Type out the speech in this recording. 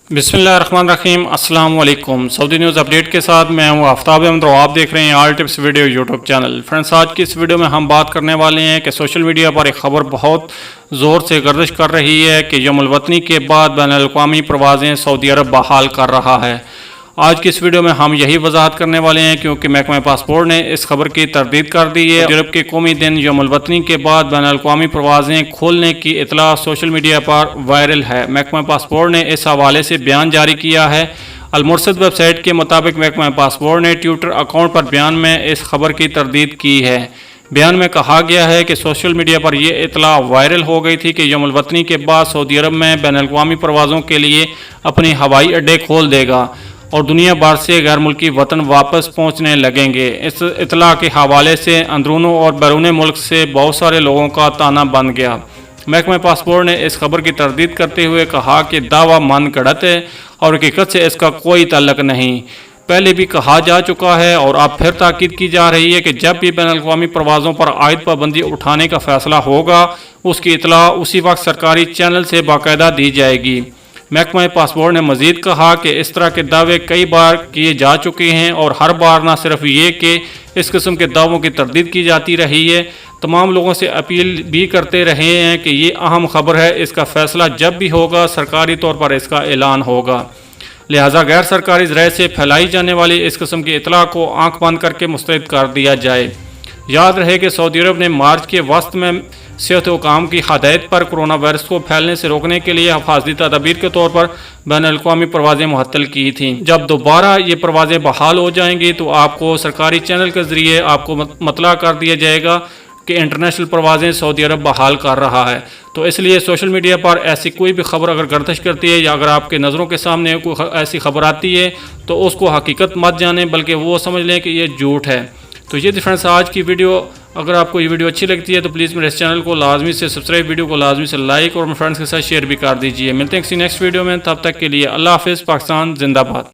बिस्मिल्लाहिर्रहमानिर्रहीम। अस्सलाम वालेकुम। सऊदी न्यूज़ अपडेट के साथ मैं हूँ आफ्ताब अहमद और आप देख रहे हैं all tips video YouTube channel. Friends, आज की इस वीडियो में हम बात करने वाले हैं कि सोशल मीडिया पर एक ख़बर बहुत ज़ोर से गर्दिश कर रही है कि यौमुल वतनी के बाद बैनुल-अक़वामी परवाज़ें सऊदी अरब बहाल कर रहा है। आज की इस वीडियो में हम यही वजाहत करने वाले हैं क्योंकि महकमा पासपोर्ट ने इस खबर की तरदीद कर दी है। सऊदी अरब के कौमी दिन यौमुल वतनी के बाद बैनुल-अक़वामी परवाज़ें खोलने की इतला सोशल मीडिया पर वायरल है। महकमा पासपोर्ट ने इस हवाले से बयान जारी किया है। अल-मुरसद वेबसाइट के मुताबिक महकमा पासपोर्ट ने ट्विटर अकाउंट पर बयान में इस खबर की तरदीद की है। बयान में कहा गया है कि सोशल मीडिया पर यह इतला वायरल हो गई थी कि यौमुल वतनी के बाद सऊदी अरब में बैनुल-अक़वामी परवाज़ों के लिए अपने हवाई अड्डे खोल देगा और दुनिया भर से गैर मुल्की वतन वापस पहुंचने लगेंगे। इस इतला के हवाले से अंदरूनों और बैरून मुल्क से बहुत सारे लोगों का ताना बन गया। महकमा पासपोर्ट ने इस खबर की तरदीद करते हुए कहा कि दावा मन गढ़त है और हकीकत से इसका कोई ताल्लुक नहीं। पहले भी कहा जा चुका है और अब फिर ताकीद की जा रही है कि जब भी बैनुल-अक़वामी परवाज़ों पर आयद पाबंदी उठाने का फैसला होगा उसकी इतला उसी वक्त सरकारी चैनल से बाकायदा दी जाएगी। महकमा पासपोर्ट ने मज़ीद कहा कि इस तरह के दावे कई बार किए जा चुके हैं और हर बार न सिर्फ ये कि इस किस्म के दावों की तरदीद की जाती रही है, तमाम लोगों से अपील भी करते रहे हैं कि ये अहम खबर है, इसका फ़ैसला जब भी होगा सरकारी तौर पर इसका ऐलान होगा। लिहाजा गैर सरकारी ज़राए से फैलाई जाने वाली इस किस्म की इतला को आँख बंद करके मुस्तरद कर दिया जाए। याद रहे कि सऊदी अरब ने मार्च के वस्त में सेहत हुकाम की हदायत पर कोरोना वायरस को फैलने से रोकने के लिए हिफाजती तदाबीर के तौर पर बैनुल-अक़वामी परवाज़ें मुअत्तल की थीं। जब दोबारा ये परवाज़ें बहाल हो जाएंगी तो आपको सरकारी चैनल के ज़रिए आपको मतला कर दिया जाएगा कि इंटरनेशनल परवाज़ें सऊदी अरब बहाल कर रहा है। तो इसलिए सोशल मीडिया पर ऐसी कोई भी खबर अगर गर्दिश करती है या अगर आपके नज़रों के सामने कोई ऐसी खबर आती है तो उसको हकीकत मत जानें, बल्कि वो समझ लें कि ये झूठ है। तो ये थी फ्रेंड्स आज की वीडियो। अगर आपको ये वीडियो अच्छी लगती है तो प्लीज़ मेरे इस चैनल को लाजमी से सब्सक्राइब, वीडियो को लाजमी से लाइक और मेरे फ्रेंड्स के साथ शेयर भी कर दीजिए। मिलते हैं किसी नेक्स्ट वीडियो में, तब तक के लिए अल्लाह हाफ़िज़। पाकिस्तान जिंदाबाद।